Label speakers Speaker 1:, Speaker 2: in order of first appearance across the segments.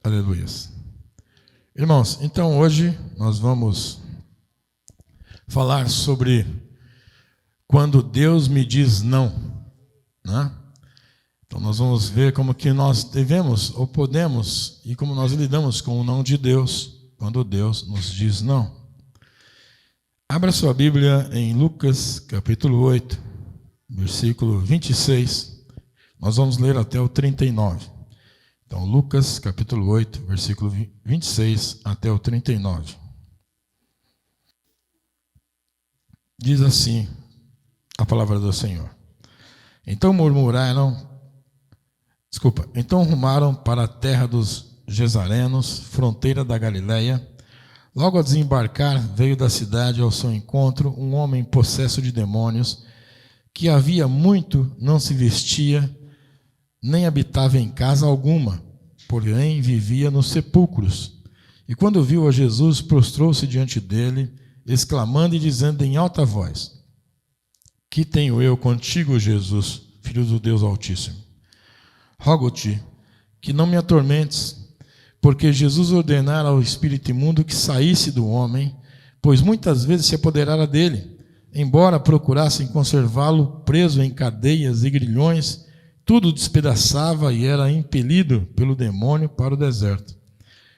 Speaker 1: Aleluia. Irmãos, então hoje nós vamos falar sobre quando Deus me diz não, né? Então nós vamos ver como que nós devemos ou podemos e como nós lidamos com o não de Deus quando Deus nos diz não. Abra sua Bíblia em Lucas capítulo 8, versículo 26. Nós vamos ler até o 39. Então, Lucas capítulo 8, versículo 26 até o 39. Diz assim a palavra do Senhor. Então rumaram para a terra dos Gesarenos, fronteira da Galileia. Logo a desembarcar, veio da cidade ao seu encontro um homem possesso de demônios, que havia muito não se vestia, nem habitava em casa alguma, porém vivia nos sepulcros. E quando viu a Jesus, prostrou-se diante dele, exclamando e dizendo em alta voz: Que tenho eu contigo, Jesus, Filho do Deus Altíssimo? Rogo-te que não me atormentes, porque Jesus ordenara ao espírito imundo que saísse do homem, pois muitas vezes se apoderara dele, embora procurassem conservá-lo preso em cadeias e grilhões, tudo despedaçava e era impelido pelo demônio para o deserto.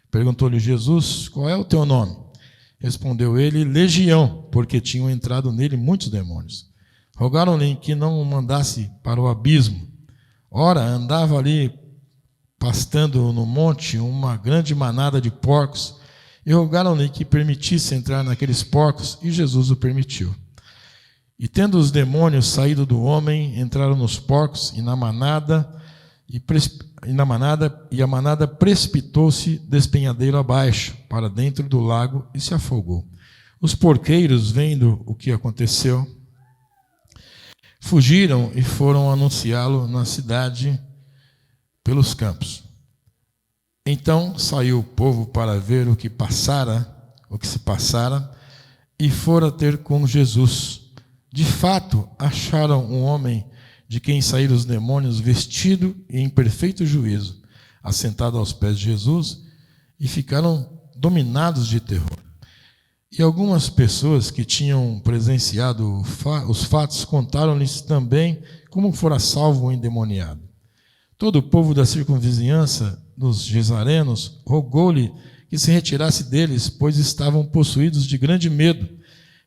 Speaker 1: Perguntou-lhe Jesus: Qual é o teu nome? Respondeu ele: Legião, porque tinham entrado nele muitos demônios. Rogaram-lhe que não o mandasse para o abismo. Ora, andava ali pastando no monte uma grande manada de porcos, e rogaram-lhe que permitisse entrar naqueles porcos, e Jesus o permitiu. E tendo os demônios saído do homem, entraram nos porcos e a manada precipitou-se despenhadeiro abaixo, para dentro do lago, e se afogou. Os porqueiros, vendo o que aconteceu, fugiram e foram anunciá-lo na cidade pelos campos. Então saiu o povo para ver o que se passara, e fora ter com Jesus. De fato, acharam um homem de quem saíram os demônios, vestido e em perfeito juízo, assentado aos pés de Jesus, e ficaram dominados de terror. E algumas pessoas que tinham presenciado os fatos contaram-lhes também como fora salvo o endemoniado. Todo o povo da circunvizinhança dos Gesarenos rogou-lhe que se retirasse deles, pois estavam possuídos de grande medo.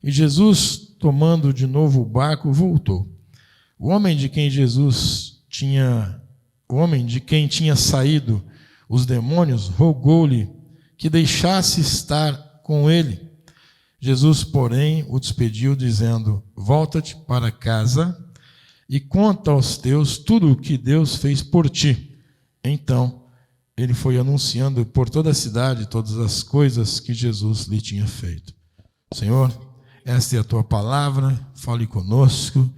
Speaker 1: E Jesus, tomando de novo o barco, voltou. O homem de quem tinha saído os demônios rogou-lhe que deixasse estar com ele. Jesus, porém, o despediu, dizendo: Volta-te para casa e conta aos teus tudo o que Deus fez por ti. Então, ele foi anunciando por toda a cidade todas as coisas que Jesus lhe tinha feito. Senhor, esta é a tua palavra, fale conosco.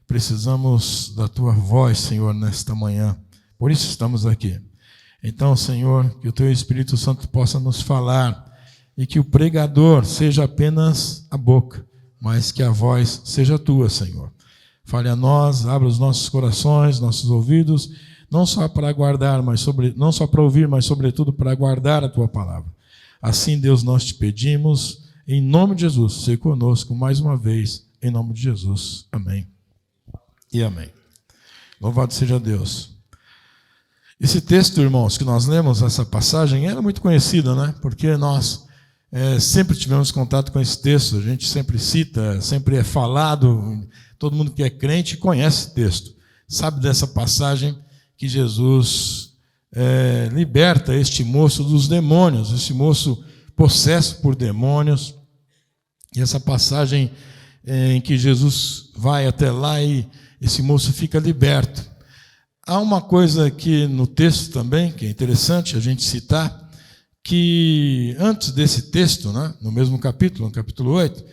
Speaker 1: Precisamos da tua voz, Senhor, nesta manhã. Por isso estamos aqui. Então, Senhor, que o teu Espírito Santo possa nos falar e que o pregador seja apenas a boca, mas que a voz seja tua, Senhor. Fale a nós, abra os nossos corações, nossos ouvidos, não só para ouvir, mas sobretudo para guardar a tua palavra. Assim, Deus, nós te pedimos, em nome de Jesus, seja conosco mais uma vez, em nome de Jesus. Amém e amém. Louvado seja Deus. Esse texto, irmãos, que nós lemos, essa passagem, era muito conhecida, né? Porque nós sempre tivemos contato com esse texto, a gente sempre cita, sempre é falado, todo mundo que é crente conhece esse texto, sabe dessa passagem que Jesus liberta este moço dos demônios, esse moço possesso por demônios, e essa passagem em que Jesus vai até lá e esse moço fica liberto. Há uma coisa aqui no texto também, que é interessante a gente citar, que antes desse texto, né, no mesmo capítulo, no capítulo 8,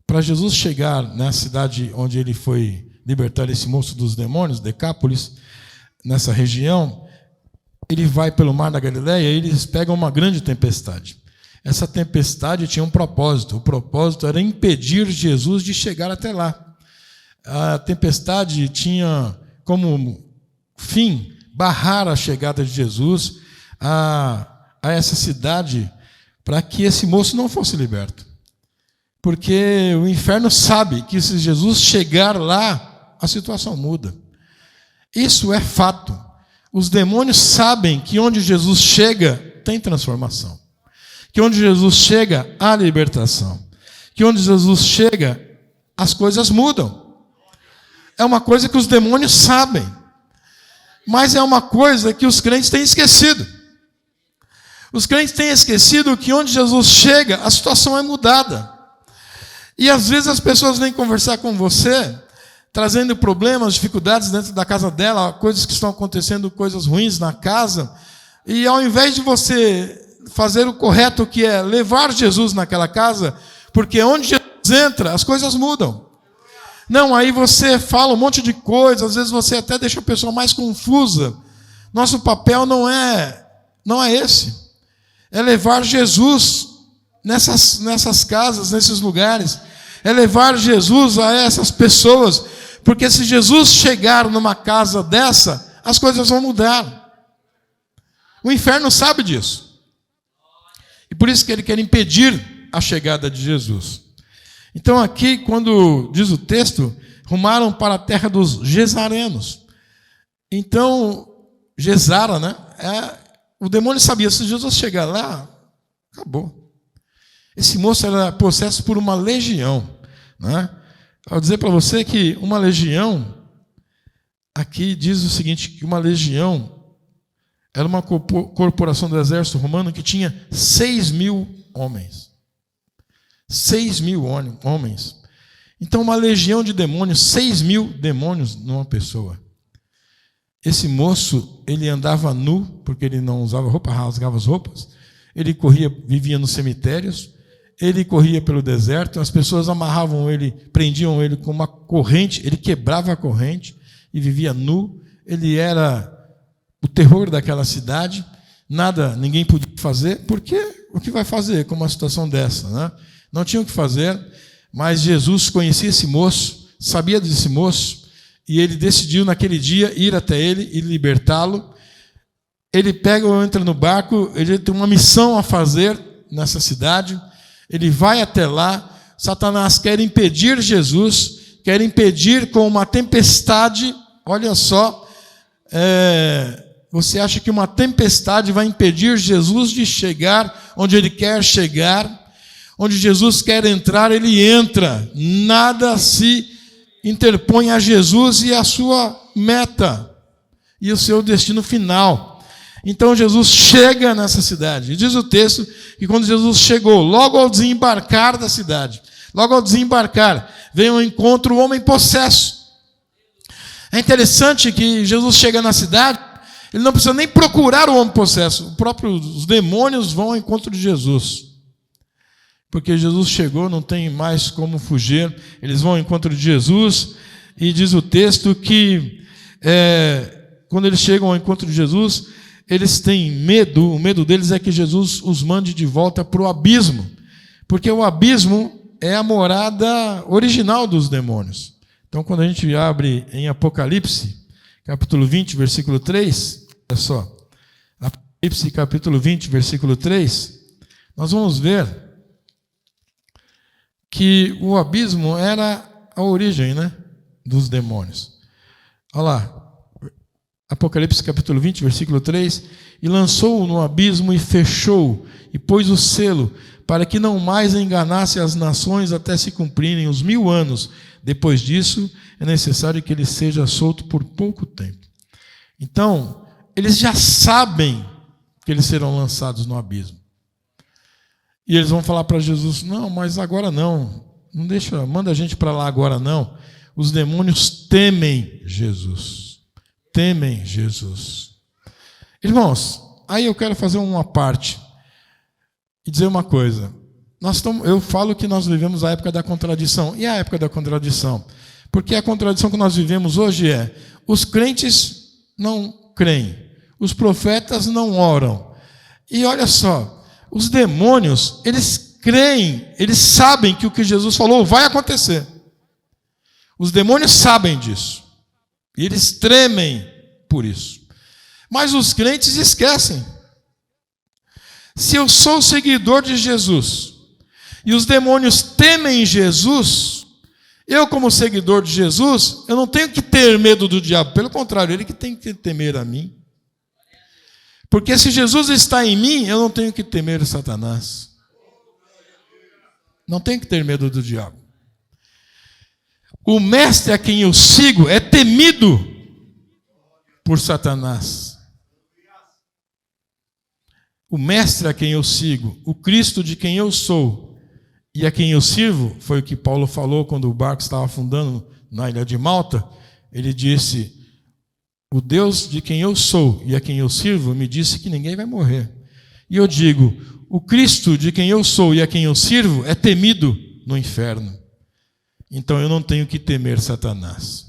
Speaker 1: para Jesus chegar na cidade onde ele foi libertar esse moço dos demônios, Decápolis, nessa região, ele vai pelo mar da Galileia e eles pegam uma grande tempestade. Essa tempestade tinha um propósito. O propósito era impedir Jesus de chegar até lá. A tempestade tinha como fim barrar a chegada de Jesus. a essa cidade para que esse moço não fosse liberto. Porque o inferno sabe que se Jesus chegar lá, a situação muda. Isso é fato. Os demônios sabem que onde Jesus chega, tem transformação. Que onde Jesus chega, há libertação. Que onde Jesus chega, as coisas mudam. É uma coisa que os demônios sabem. Mas é uma coisa que os crentes têm esquecido. Os crentes têm esquecido que onde Jesus chega, a situação é mudada. E às vezes as pessoas vêm conversar com você, trazendo problemas, dificuldades dentro da casa dela, coisas que estão acontecendo, coisas ruins na casa. E ao invés de você fazer o correto, que é levar Jesus naquela casa, porque onde Jesus entra, as coisas mudam. Não, aí você fala um monte de coisas, às vezes você até deixa a pessoa mais confusa. Nosso papel não é esse. É levar Jesus nessas casas, nesses lugares. É levar Jesus a essas pessoas. Porque se Jesus chegar numa casa dessa, as coisas vão mudar. O inferno sabe disso. E por isso que ele quer impedir a chegada de Jesus. Então aqui, quando diz o texto, rumaram para a terra dos Gesarenos. Então, Gesara, né? O demônio sabia, se Jesus chegar lá, acabou. Esse moço era possesso por uma legião, né? Ao dizer para você que uma legião, aqui diz o seguinte, que uma legião era uma corporação do exército romano que tinha 6.000 homens. 6.000 homens. Então, uma legião de demônios, 6.000 demônios numa pessoa. Esse moço, ele andava nu, porque ele não usava roupa, rasgava as roupas. Ele corria, vivia nos cemitérios. Ele corria pelo deserto. As pessoas amarravam ele, prendiam ele com uma corrente. Ele quebrava a corrente e vivia nu. Ele era o terror daquela cidade. Nada, ninguém podia fazer. Porque o que vai fazer com uma situação dessa, né? Não tinha o que fazer, mas Jesus conhecia esse moço, sabia desse moço, e ele decidiu naquele dia ir até ele e libertá-lo. Ele entra no barco, ele tem uma missão a fazer nessa cidade, ele vai até lá. Satanás quer impedir Jesus, quer impedir com uma tempestade. Olha só, você acha que uma tempestade vai impedir Jesus de chegar onde ele quer chegar? Onde Jesus quer entrar, ele entra. Nada se interpõe a Jesus e a sua meta e o seu destino final. Então Jesus chega nessa cidade. E diz o texto que quando Jesus chegou, logo ao desembarcar da cidade, logo ao desembarcar, veio ao encontro o homem possesso. É interessante que Jesus chega na cidade, ele não precisa nem procurar o homem possesso. Os demônios vão ao encontro de Jesus. Porque Jesus chegou, não tem mais como fugir. Eles vão ao encontro de Jesus. E diz o texto que quando eles chegam ao encontro de Jesus, eles têm medo. O medo deles é que Jesus os mande de volta para o abismo. Porque o abismo é a morada original dos demônios. Então, quando a gente abre em Apocalipse, capítulo 20, versículo 3, olha só. Apocalipse, capítulo 20, versículo 3, nós vamos ver que o abismo era a origem, né, dos demônios. Olha lá, Apocalipse capítulo 20, versículo 3, e lançou-o no abismo e fechou, e pôs o selo, para que não mais enganasse as nações até se cumprirem os 1000 anos. Depois disso, é necessário que ele seja solto por pouco tempo. Então, eles já sabem que eles serão lançados no abismo. E eles vão falar para Jesus, não, mas agora não deixa, manda a gente para lá agora não. Os demônios temem Jesus. Temem Jesus. Irmãos, aí eu quero fazer uma parte e dizer uma coisa. Eu falo que nós vivemos a época da contradição. E a época da contradição? Porque a contradição que nós vivemos hoje é, os crentes não creem, os profetas não oram. E olha só, os demônios, eles creem, eles sabem que o que Jesus falou vai acontecer. Os demônios sabem disso. E eles tremem por isso. Mas os crentes esquecem. Se eu sou seguidor de Jesus e os demônios temem Jesus, eu, como seguidor de Jesus, eu não tenho que ter medo do diabo. Pelo contrário, ele que tem que temer a mim. Porque se Jesus está em mim, eu não tenho que temer Satanás. Não tenho que ter medo do diabo. O mestre a quem eu sigo é temido por Satanás. O mestre a quem eu sigo, o Cristo de quem eu sou e a quem eu sirvo, foi o que Paulo falou quando o barco estava afundando na ilha de Malta. Ele disse: o Deus de quem eu sou e a quem eu sirvo me disse que ninguém vai morrer. E eu digo: o Cristo de quem eu sou e a quem eu sirvo é temido no inferno. Então eu não tenho que temer Satanás.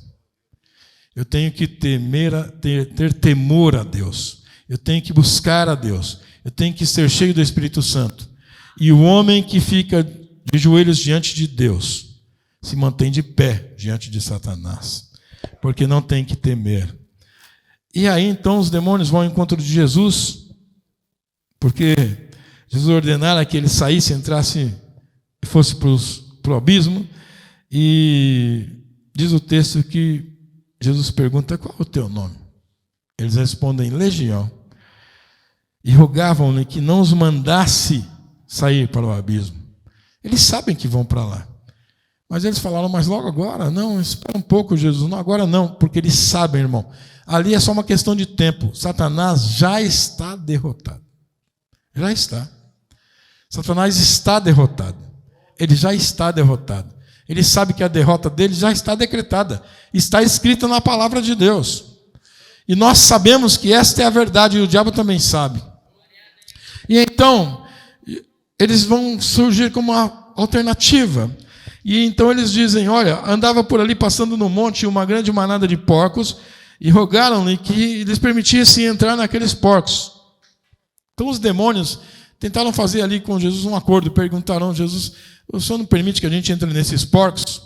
Speaker 1: Eu tenho que ter temor a Deus. Eu tenho que buscar a Deus. Eu tenho que ser cheio do Espírito Santo. E o homem que fica de joelhos diante de Deus se mantém de pé diante de Satanás, porque não tem que temer. E aí então os demônios vão ao encontro de Jesus, porque Jesus ordenara que ele saísse, entrasse, fosse para o abismo. E diz o texto que Jesus pergunta: qual é o teu nome? Eles respondem: Legião. E rogavam-lhe que não os mandasse sair para o abismo. Eles sabem que vão para lá. Mas eles falaram: mas logo agora? Não, espera um pouco, Jesus. Não, agora não, porque eles sabem, irmão. Ali é só uma questão de tempo. Satanás já está derrotado. Já está. Satanás está derrotado. Ele já está derrotado. Ele sabe que a derrota dele já está decretada. Está escrita na palavra de Deus. E nós sabemos que esta é a verdade, e o diabo também sabe. E então, eles vão surgir como uma alternativa. E então eles dizem: olha, andava por ali passando no monte uma grande manada de porcos, e rogaram-lhe que lhes permitisse entrar naqueles porcos. Então os demônios tentaram fazer ali com Jesus um acordo, perguntaram: Jesus, o Senhor não permite que a gente entre nesses porcos?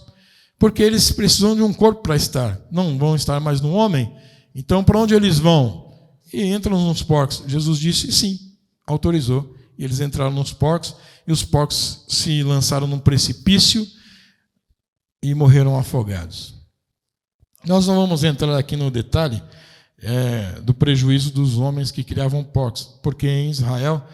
Speaker 1: Porque eles precisam de um corpo para estar, não vão estar mais no homem. Então para onde eles vão? E entram nos porcos. Jesus disse sim, autorizou. E eles entraram nos porcos, e os porcos se lançaram num precipício e morreram afogados. Nós não vamos entrar aqui no detalhe do prejuízo dos homens que criavam porcos, porque em Israel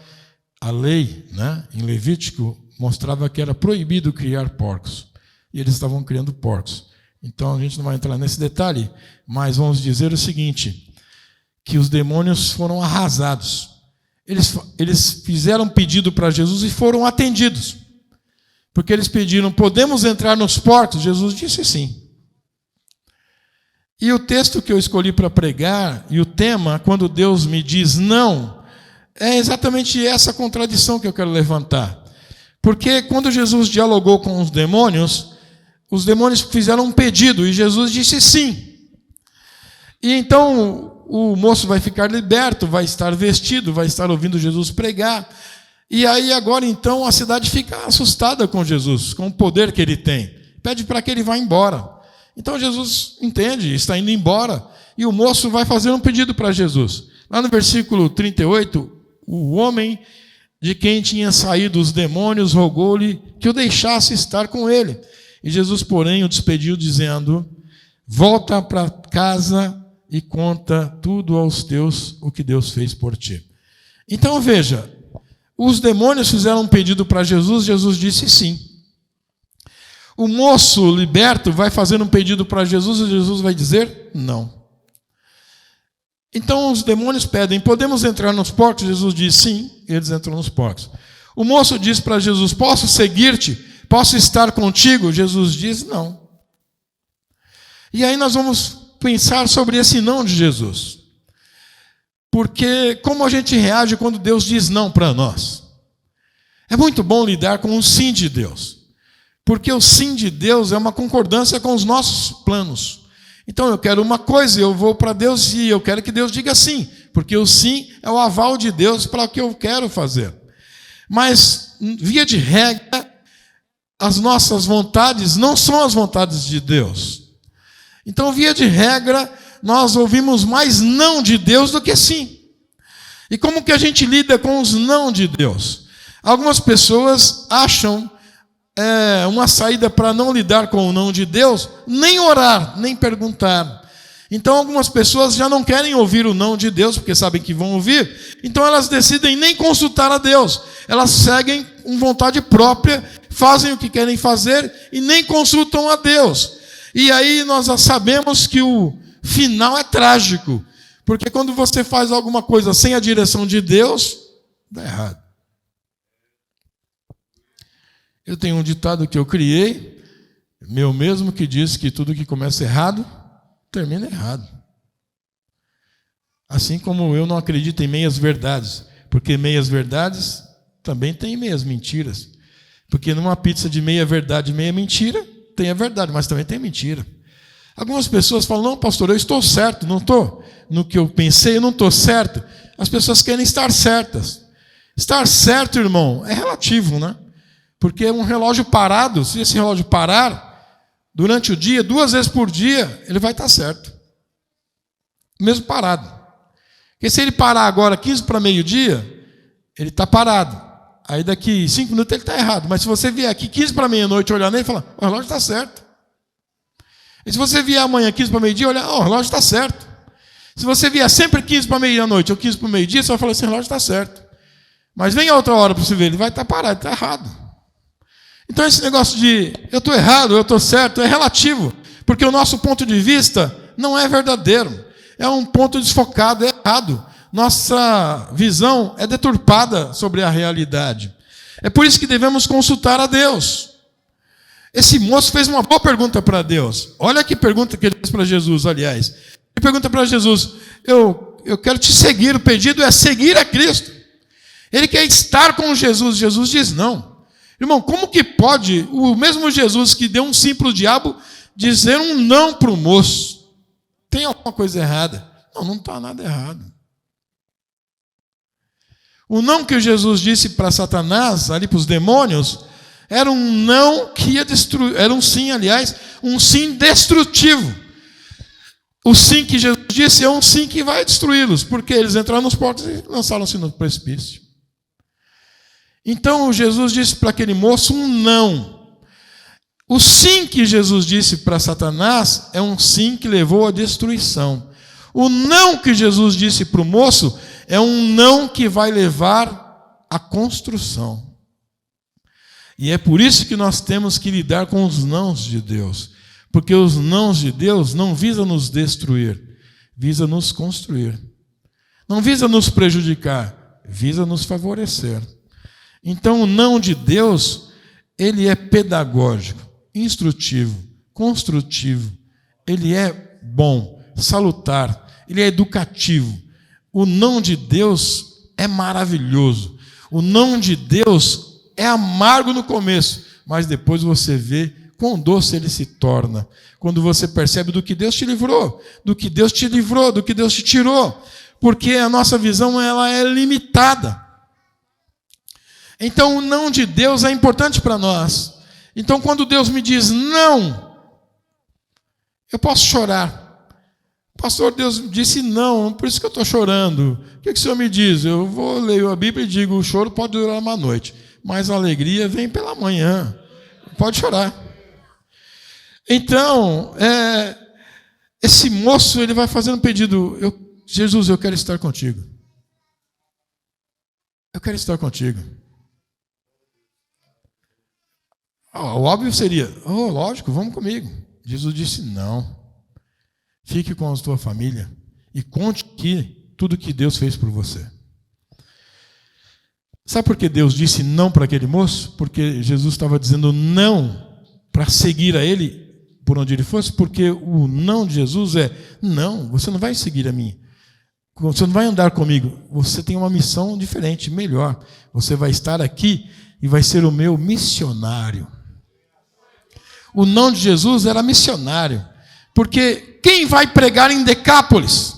Speaker 1: a lei, em Levítico, mostrava que era proibido criar porcos, e eles estavam criando porcos. Então a gente não vai entrar nesse detalhe, mas vamos dizer o seguinte, que os demônios foram arrasados. Eles fizeram pedido para Jesus e foram atendidos, porque eles pediram: podemos entrar nos porcos? Jesus disse sim. E o texto que eu escolhi para pregar, e o tema, quando Deus me diz não, é exatamente essa contradição que eu quero levantar. Porque quando Jesus dialogou com os demônios fizeram um pedido, e Jesus disse sim. E então o moço vai ficar liberto, vai estar vestido, vai estar ouvindo Jesus pregar. E aí agora então a cidade fica assustada com Jesus, com o poder que ele tem. Pede para que ele vá embora. Então Jesus entende, está indo embora, e o moço vai fazer um pedido para Jesus. Lá no versículo 38, o homem de quem tinha saído os demônios rogou-lhe que o deixasse estar com ele. E Jesus, porém, o despediu, dizendo: volta para casa e conta tudo aos teus o que Deus fez por ti. Então veja, os demônios fizeram um pedido para Jesus, Jesus disse sim. O moço liberto vai fazer um pedido para Jesus e Jesus vai dizer não. Então os demônios pedem: podemos entrar nos porcos? Jesus diz sim, e eles entram nos porcos. O moço diz para Jesus: posso seguir-te? Posso estar contigo? Jesus diz não. E aí nós vamos pensar sobre esse não de Jesus. Porque como a gente reage quando Deus diz não para nós? É muito bom lidar com o sim de Deus. Porque o sim de Deus é uma concordância com os nossos planos. Então eu quero uma coisa, eu vou para Deus e eu quero que Deus diga sim. Porque o sim é o aval de Deus para o que eu quero fazer. Mas, via de regra, as nossas vontades não são as vontades de Deus. Então, via de regra, nós ouvimos mais não de Deus do que sim. E como que a gente lida com os não de Deus? Algumas pessoas acham uma saída para não lidar com o não de Deus, nem orar, nem perguntar. Então algumas pessoas já não querem ouvir o não de Deus, porque sabem que vão ouvir, então elas decidem nem consultar a Deus. Elas seguem com vontade própria, fazem o que querem fazer e nem consultam a Deus. E aí nós já sabemos que o final é trágico, porque quando você faz alguma coisa sem a direção de Deus, dá errado. Eu tenho um ditado que eu criei, meu mesmo, que diz que tudo que começa errado, termina errado. Assim como eu não acredito em meias verdades, porque meias verdades também tem meias mentiras. Porque numa pizza de meia verdade e meia mentira, tem a verdade, mas também tem mentira. Algumas pessoas falam, não, pastor, eu estou certo, não estou. No que eu pensei, eu não estou certo. As pessoas querem estar certas. Estar certo, irmão, é relativo, né? Porque um relógio parado, se esse relógio parar, durante o dia, 2 vezes por dia, ele vai estar certo. Mesmo parado. Porque se ele parar agora 15 para meio-dia, ele está parado. Aí daqui 5 minutos ele está errado. Mas se você vier aqui 15 para meia-noite olhar nele e falar, o relógio está certo. E se você vier amanhã 15 para meio-dia, olhar, o relógio está certo. Se você vier sempre 15 para meia-noite ou 15 para meio-dia, você vai falar, esse relógio está certo. Mas vem a outra hora para você ver, ele vai estar parado, está errado. Então esse negócio de eu estou errado, eu estou certo, é relativo, porque o nosso ponto de vista não é verdadeiro, é um ponto desfocado, é errado. Nossa visão é deturpada sobre a realidade. É por isso que devemos consultar a Deus. Esse moço fez uma boa pergunta para Deus. Olha que pergunta que ele fez para Jesus, aliás. Ele pergunta para Jesus, eu quero te seguir, o pedido é seguir a Cristo. Ele quer estar com Jesus. Jesus diz não. Irmão, como que pode o mesmo Jesus que deu um sim para o diabo dizer um não para o moço? Tem alguma coisa errada? Não está nada errado. O não que Jesus disse para Satanás, ali para os demônios, era um não que ia destruir, era um sim, aliás, um sim destrutivo. O sim que Jesus disse é um sim que vai destruí-los, porque eles entraram nos portos e lançaram-se no precipício. Então Jesus disse para aquele moço um não. O sim que Jesus disse para Satanás é um sim que levou à destruição. O não que Jesus disse para o moço é um não que vai levar à construção. E é por isso que nós temos que lidar com os nãos de Deus. Porque os nãos de Deus não visam nos destruir, visa nos construir. Não visa nos prejudicar, visa nos favorecer. Então, o não de Deus, ele é pedagógico, instrutivo, construtivo. Ele é bom, salutar, ele é educativo. O não de Deus é maravilhoso. O não de Deus é amargo no começo, mas depois você vê quão doce ele se torna. Quando você percebe do que Deus te livrou, do que Deus te livrou, do que Deus te tirou. Porque a nossa visão ela é limitada. Então, o não de Deus é importante para nós. Então, quando Deus me diz não, eu posso chorar. Pastor, Deus disse não, por isso que eu estou chorando. O que o Senhor me diz? Eu vou ler a Bíblia e digo, o choro pode durar uma noite, mas a alegria vem pela manhã. Pode chorar. Então, esse moço ele vai fazendo um pedido. Jesus, eu quero estar contigo. Eu quero estar contigo. O óbvio seria, lógico, vamos comigo. Jesus disse, não. Fique com a tua família e conte aqui tudo que Deus fez por você. Sabe por que Deus disse não para aquele moço? Porque Jesus estava dizendo não para seguir a ele por onde ele fosse, porque o não de Jesus é, não, você não vai seguir a mim. Você não vai andar comigo. Você tem uma missão diferente, melhor. Você vai estar aqui e vai ser o meu missionário. O não de Jesus era missionário. Porque quem vai pregar em Decápolis?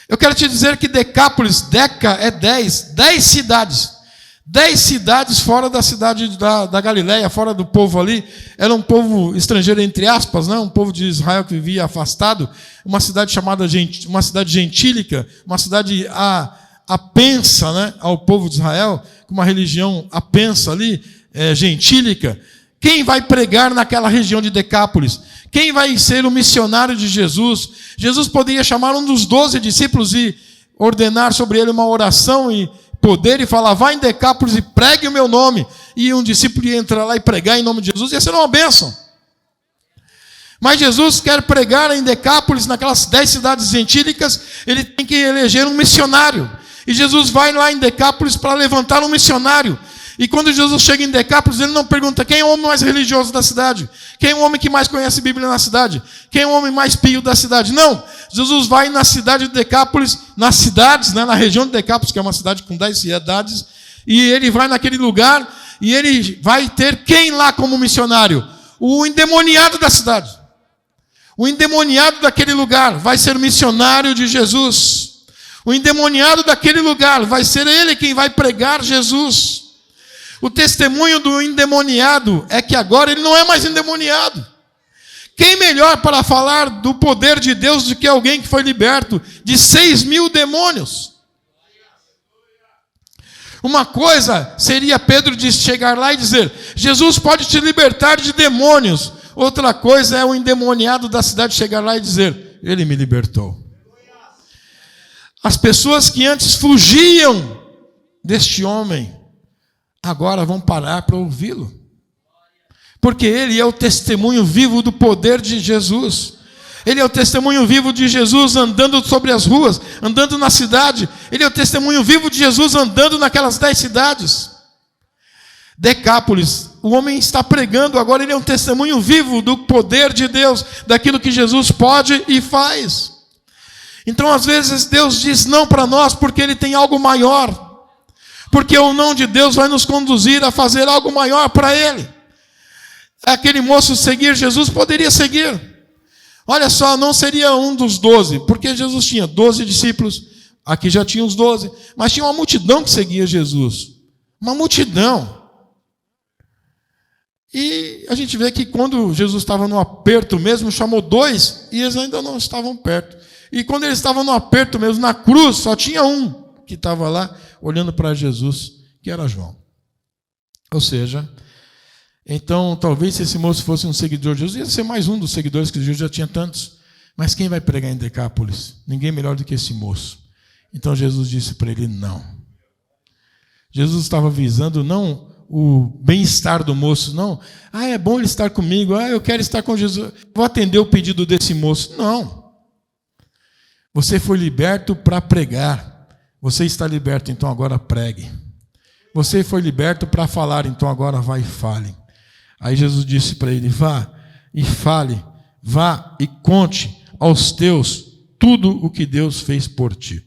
Speaker 1: Eu quero te dizer que Decápolis, Deca é 10 cidades. 10 cidades fora da cidade da Galileia, fora do povo ali. Era um povo estrangeiro, entre aspas, né? Um povo de Israel que vivia afastado. Uma cidade chamada, uma cidade gentílica, uma cidade apensa, né, ao povo de Israel, uma religião apensa ali, gentílica, quem vai pregar naquela região de Decápolis? Quem vai ser o missionário de Jesus? Jesus poderia chamar um dos 12 discípulos e ordenar sobre ele uma oração e poder e falar, vai em Decápolis e pregue o meu nome. E um discípulo ia entrar lá e pregar em nome de Jesus, ia ser uma bênção. Mas Jesus quer pregar em Decápolis, naquelas 10 cidades gentílicas, ele tem que eleger um missionário. E Jesus vai lá em Decápolis para levantar um missionário. E quando Jesus chega em Decápolis, ele não pergunta quem é o homem mais religioso da cidade, quem é o homem que mais conhece a Bíblia na cidade, quem é o homem mais pio da cidade. Não, Jesus vai na cidade de Decápolis, nas cidades, né, na região de Decápolis, que é uma cidade com 10 cidades, e ele vai naquele lugar, e ele vai ter quem lá como missionário? O endemoniado da cidade. O endemoniado daquele lugar vai ser missionário de Jesus. O endemoniado daquele lugar vai ser ele quem vai pregar Jesus. O testemunho do endemoniado é que agora ele não é mais endemoniado. Quem melhor para falar do poder de Deus do que alguém que foi liberto de 6.000 demônios? Uma coisa seria Pedro de chegar lá e dizer, Jesus pode te libertar de demônios. Outra coisa é o endemoniado da cidade chegar lá e dizer, ele me libertou. As pessoas que antes fugiam deste homem, agora vão parar para ouvi-lo. Porque ele é o testemunho vivo do poder de Jesus. Ele é o testemunho vivo de Jesus andando sobre as ruas, andando na cidade. Ele é o testemunho vivo de Jesus andando naquelas 10 cidades. Decápolis, o homem está pregando, agora ele é um testemunho vivo do poder de Deus, daquilo que Jesus pode e faz. Então, às vezes, Deus diz não para nós porque ele tem algo maior. Porque o não de Deus vai nos conduzir a fazer algo maior para ele. Aquele moço seguir Jesus poderia seguir. Olha só, não seria um dos 12, porque Jesus tinha 12 discípulos, aqui já tinha os 12, mas tinha uma multidão que seguia Jesus. Uma multidão. E a gente vê que quando Jesus estava no aperto mesmo, chamou 2 e eles ainda não estavam perto. E quando eles estavam no aperto mesmo, na cruz, só tinha um que estava lá olhando para Jesus, que era João. Ou seja, então talvez se esse moço fosse um seguidor de Jesus, ia ser mais um dos seguidores que Jesus já tinha tantos. Mas quem vai pregar em Decápolis? Ninguém melhor do que esse moço. Então Jesus disse para ele não. Jesus estava visando não o bem-estar do moço, não. É bom ele estar comigo, eu quero estar com Jesus, vou atender o pedido desse moço. Não. Você foi liberto para pregar. Você está liberto, então agora pregue. Você foi liberto para falar, então agora vai e fale. Aí Jesus disse para ele, vá e fale, vá e conte aos teus tudo o que Deus fez por ti.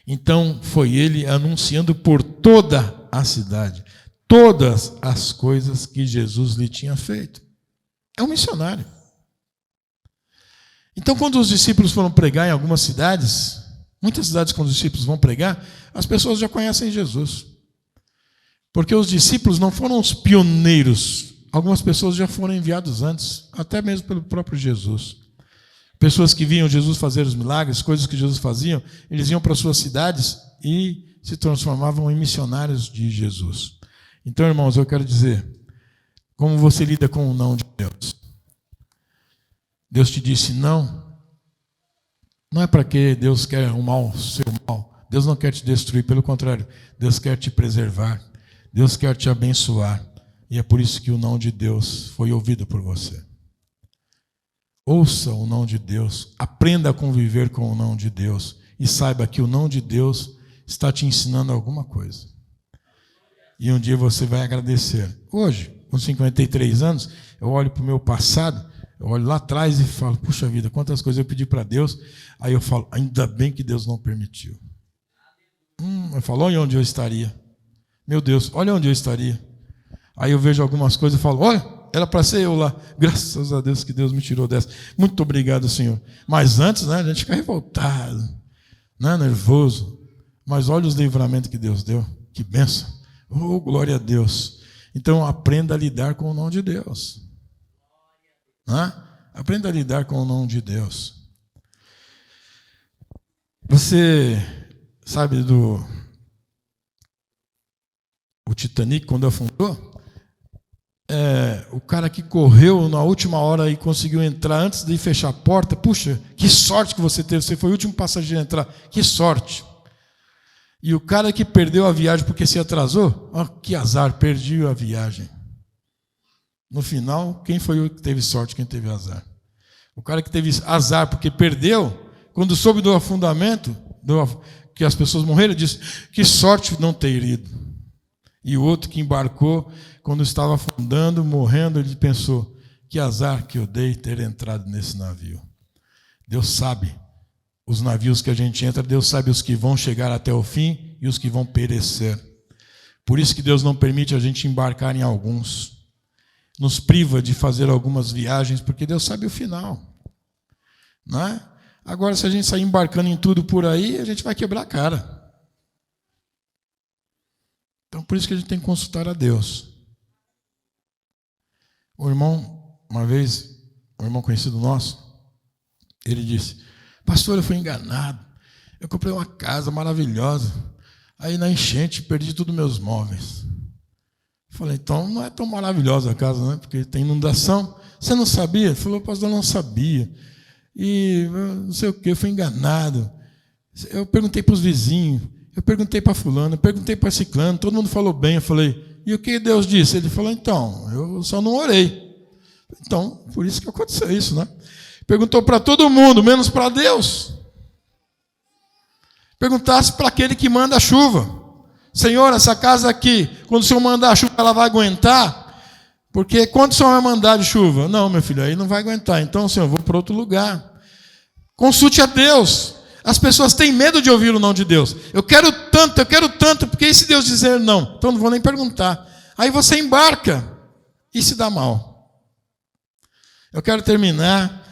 Speaker 1: Então foi ele anunciando por toda a cidade, todas as coisas que Jesus lhe tinha feito. É um missionário. Então quando os discípulos foram pregar em algumas cidades, muitas cidades, quando os discípulos vão pregar, as pessoas já conhecem Jesus. Porque os discípulos não foram os pioneiros. Algumas pessoas já foram enviadas antes, até mesmo pelo próprio Jesus. Pessoas que viam Jesus fazer os milagres, coisas que Jesus fazia, eles iam para suas cidades e se transformavam em missionários de Jesus. Então, irmãos, eu quero dizer, como você lida com o não de Deus? Deus te disse não. Não é para que Deus quer o mal, seu mal. Deus não quer te destruir, pelo contrário. Deus quer te preservar. Deus quer te abençoar. E é por isso que o não de Deus foi ouvido por você. Ouça o não de Deus. Aprenda a conviver com o não de Deus. E saiba que o não de Deus está te ensinando alguma coisa. E um dia você vai agradecer. Hoje, com 53 anos, eu olho para o meu passado, eu olho lá atrás e falo, puxa vida, quantas coisas eu pedi para Deus. Aí eu falo, ainda bem que Deus não permitiu. Eu falo, olha onde eu estaria. Meu Deus, olha onde eu estaria. Aí eu vejo algumas coisas e falo, olha, era para ser eu lá. Graças a Deus que Deus me tirou dessa. Muito obrigado, Senhor. Mas antes, né, a gente fica revoltado, né, nervoso. Mas olha os livramentos que Deus deu. Que bênção. Oh, glória a Deus. Então aprenda a lidar com o não de Deus. Aprenda a lidar com o não de Deus. Você sabe, o Titanic, quando afundou, o cara que correu na última hora e conseguiu entrar antes de fechar a porta, puxa, que sorte que você teve, você foi o último passageiro a entrar, que sorte. E o cara que perdeu a viagem porque se atrasou, que azar, perdi a viagem. No final, quem foi o que teve sorte, quem teve azar? O cara que teve azar porque perdeu, quando soube do afundamento, que as pessoas morreram, disse, que sorte não ter ido. E o outro que embarcou, quando estava afundando, morrendo, ele pensou, que azar que eu dei ter entrado nesse navio. Deus sabe os navios que a gente entra, Deus sabe os que vão chegar até o fim e os que vão perecer. Por isso que Deus não permite a gente embarcar em alguns. Nos priva de fazer algumas viagens, porque Deus sabe o final. Não é? Agora, se a gente sair embarcando em tudo por aí, a gente vai quebrar a cara. Então, por isso que a gente tem que consultar a Deus. O irmão, uma vez, um irmão conhecido nosso, ele disse, pastor, eu fui enganado. Eu comprei uma casa maravilhosa. Aí na enchente, perdi todos os meus móveis. Eu falei, então não é tão maravilhosa a casa, né? Porque tem inundação. Você não sabia? Ele falou, pastor, eu não sabia. E não sei o que, eu fui enganado. Eu perguntei para os vizinhos, eu perguntei para fulano, eu perguntei para ciclano, todo mundo falou bem. Eu falei, e o que Deus disse? Ele falou, então, eu só não orei. Então, por isso que aconteceu isso, né? Perguntou para todo mundo, menos para Deus. Perguntasse para aquele que manda a chuva. Senhor, essa casa aqui, quando o Senhor mandar a chuva, ela vai aguentar? Porque quando o Senhor vai mandar de chuva? Não, meu filho, aí não vai aguentar. Então, Senhor, eu vou para outro lugar. Consulte a Deus. As pessoas têm medo de ouvir o não de Deus. Eu quero tanto, porque e se Deus dizer não? Então não vou nem perguntar. Aí você embarca e se dá mal. Eu quero terminar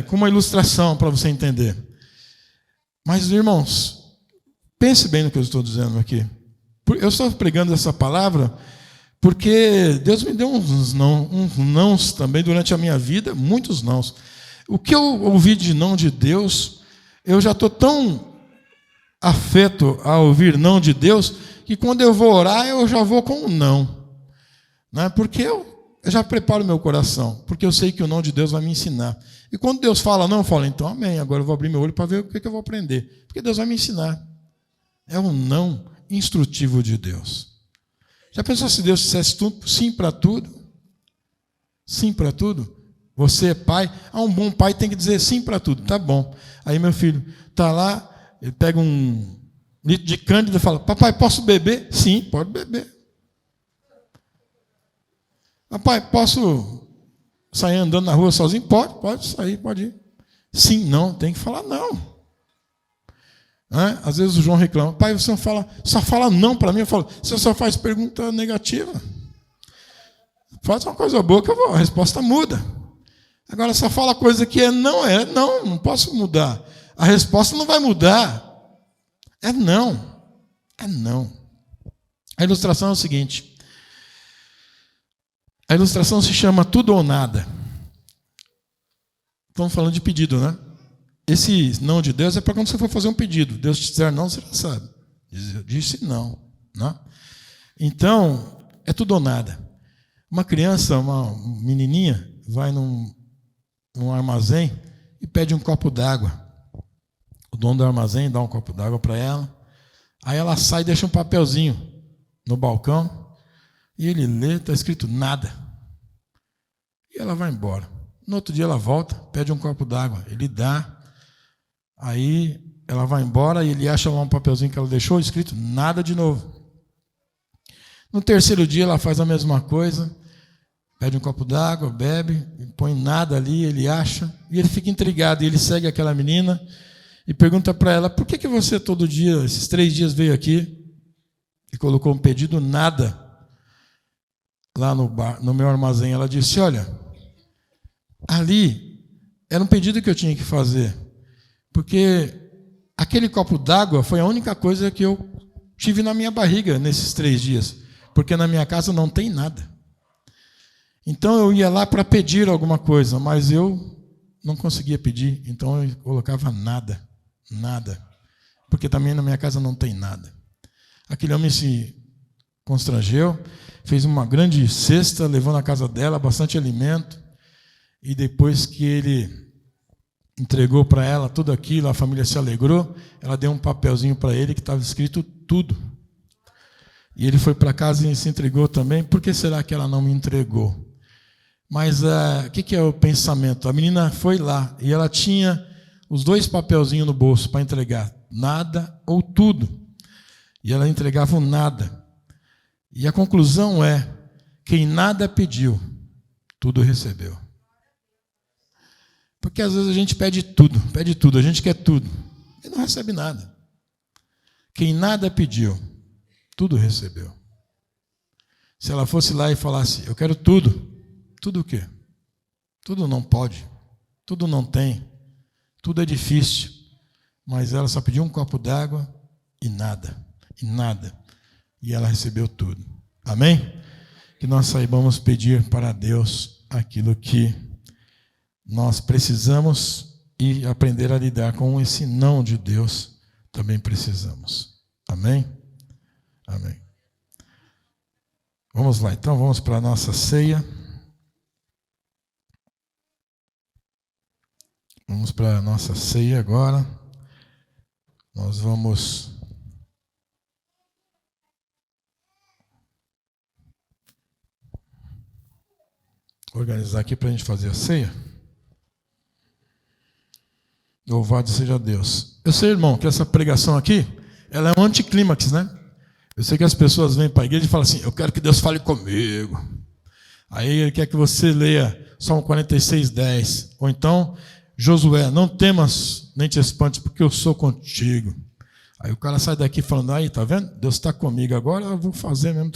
Speaker 1: com uma ilustração para você entender. Mas, irmãos, pense bem no que eu estou dizendo aqui. Eu estou pregando essa palavra porque Deus me deu uns nãos também durante a minha vida, muitos nãos. O que eu ouvi de não de Deus, eu já estou tão afeto a ouvir não de Deus, que quando eu vou orar, eu já vou com um não. Não é? Porque eu já preparo meu coração, porque eu sei que o não de Deus vai me ensinar. E quando Deus fala não, eu falo, então amém, agora eu vou abrir meu olho para ver o que eu vou aprender. Porque Deus vai me ensinar. É um não instrutivo de Deus. Já pensou se Deus dissesse tudo, sim para tudo? Sim para tudo? Você é pai, um bom pai tem que dizer sim para tudo, tá bom. Aí meu filho está lá, ele pega um litro de cândida e fala, papai, posso beber? Sim, pode beber. Papai, posso sair andando na rua sozinho? Pode sair, pode ir. Sim, não, tem que falar não. Às vezes o João reclama, pai, você só fala não para mim. Eu falo, você só faz pergunta negativa. Faz uma coisa boa que a resposta muda. Agora, só fala coisa que não posso mudar. A resposta não vai mudar. É não. A ilustração é o seguinte. A ilustração se chama tudo ou nada. Estamos falando de pedido, né? Esse não de Deus é para quando você for fazer um pedido. Deus te disser não, você já sabe. Disse não. Né? Então, é tudo ou nada. Uma criança, uma menininha, vai num armazém e pede um copo d'água. O dono do armazém dá um copo d'água para ela. Aí ela sai e deixa um papelzinho no balcão. E ele lê, está escrito nada. E ela vai embora. No outro dia ela volta, pede um copo d'água. Ele dá. Aí ela vai embora e ele acha lá um papelzinho que ela deixou, escrito nada de novo. No terceiro dia ela faz a mesma coisa. Pede um copo d'água, bebe, põe nada ali, ele acha. E ele fica intrigado. E ele segue aquela menina e pergunta para ela, por que você todo dia, esses 3 dias veio aqui e colocou um pedido nada lá no meu armazém? Ela disse, olha, ali era um pedido que eu tinha que fazer, porque aquele copo d'água foi a única coisa que eu tive na minha barriga nesses 3 dias, porque na minha casa não tem nada. Então eu ia lá para pedir alguma coisa, mas eu não conseguia pedir, então eu colocava nada. porque também na minha casa não tem nada. Aquele homem se constrangeu, fez uma grande cesta, levou na casa dela bastante alimento, e depois que ele entregou para ela tudo aquilo, a família se alegrou, ela deu um papelzinho para ele que estava escrito tudo. E ele foi para casa e se entregou também. Por que será que ela não me entregou? Mas o que é o pensamento? A menina foi lá e ela tinha os 2 papelzinhos no bolso para entregar, nada ou tudo. E ela entregava o nada. E a conclusão é: quem nada pediu, tudo recebeu. Porque às vezes a gente pede tudo, a gente quer tudo, e não recebe nada. Quem nada pediu, tudo recebeu. Se ela fosse lá e falasse: eu quero tudo, tudo o quê? Tudo não pode, tudo não tem, tudo é difícil. Mas ela só pediu um copo d'água e nada. E ela recebeu tudo. Amém? Que nós saibamos pedir para Deus aquilo que nós precisamos e aprender a lidar com esse não de Deus também precisamos. Amém? Amém. Vamos lá, então, vamos para a nossa ceia. Vamos para a nossa ceia agora. Nós vamos organizar aqui para a gente fazer a ceia. Louvado seja Deus. Eu sei, irmão, que essa pregação aqui, ela é um anticlímax, né? Eu sei que as pessoas vêm para a igreja e falam assim: eu quero que Deus fale comigo. Aí ele quer que você leia Salmo 46:10. Ou então, Josué: não temas nem te espantes, porque eu sou contigo. Aí o cara sai daqui falando: aí, tá vendo? Deus está comigo, agora eu vou fazer mesmo